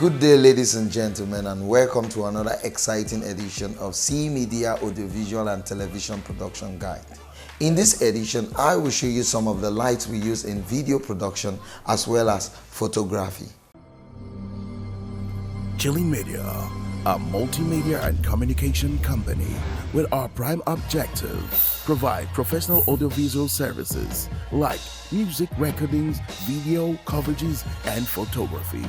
Good day, ladies and gentlemen, and welcome to another exciting edition of C Media Audiovisual and Television Production Guide. In this edition, I will show you some of the lights we use in video production as well as photography. Chillen Media, a multimedia and communication company with our prime objective: provide professional audiovisual services like music recordings, video coverages, and photography,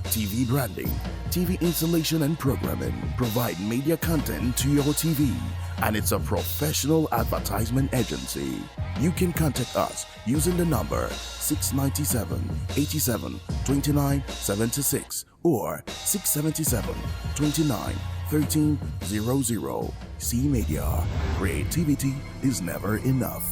TV branding, TV installation and programming, provide media content to your TV, and it's a professional advertisement agency. You can contact us using the number 697-87-29-76 or 677-29-1300. C Media. Creativity is never enough.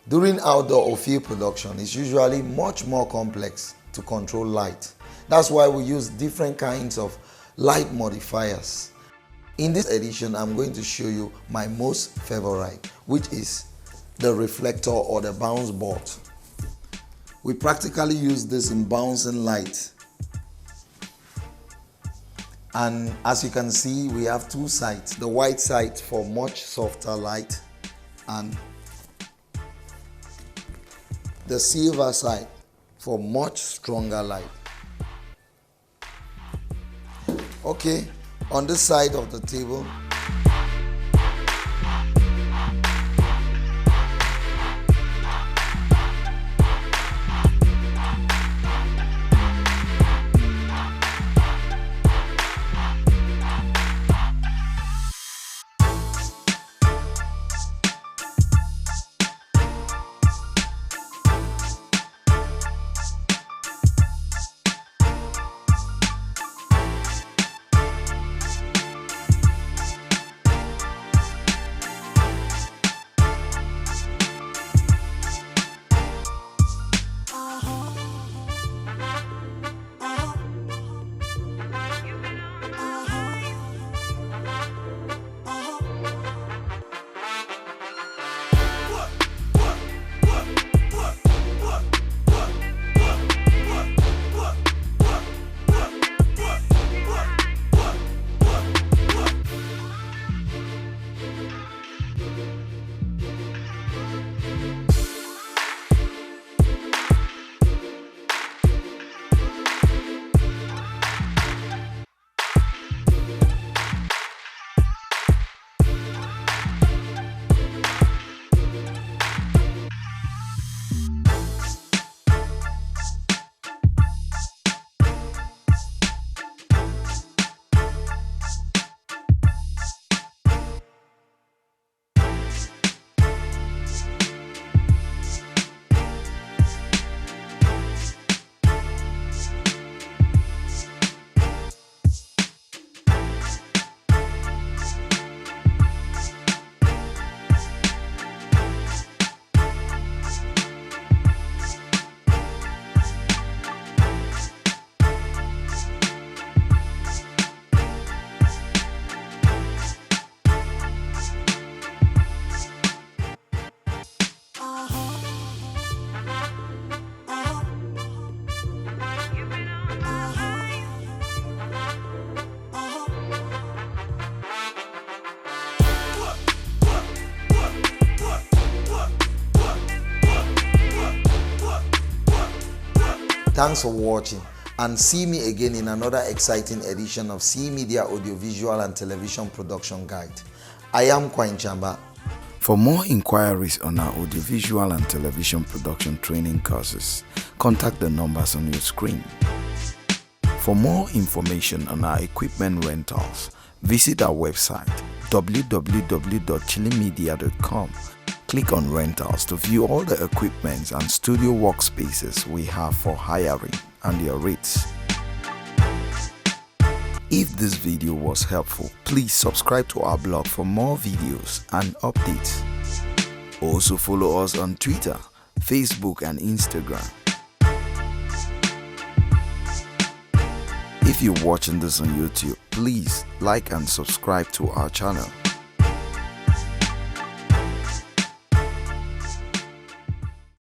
During outdoor or field production, it's usually much more complex to control light. That's why we use different kinds of light modifiers. In this edition, I'm going to show you my most favorite, which is the reflector or the bounce board. We practically use this in bouncing light. And as you can see, we have two sides. The white side for much softer light and the silver side for much stronger light. Okay, on this side of the table, thanks for watching, and see me again in another exciting edition of C Media Audiovisual and Television Production Guide. I am Nkwain Chiambah. For more inquiries on our audiovisual and television production training courses, contact the numbers on your screen. For more information on our equipment rentals, visit our website www.chillenmedia.com. Click on Rentals to view all the equipments and studio workspaces we have for hiring and their rates. If this video was helpful, please subscribe to our blog for more videos and updates. Also follow us on Twitter, Facebook and Instagram. If you're watching this on YouTube, please like and subscribe to our channel.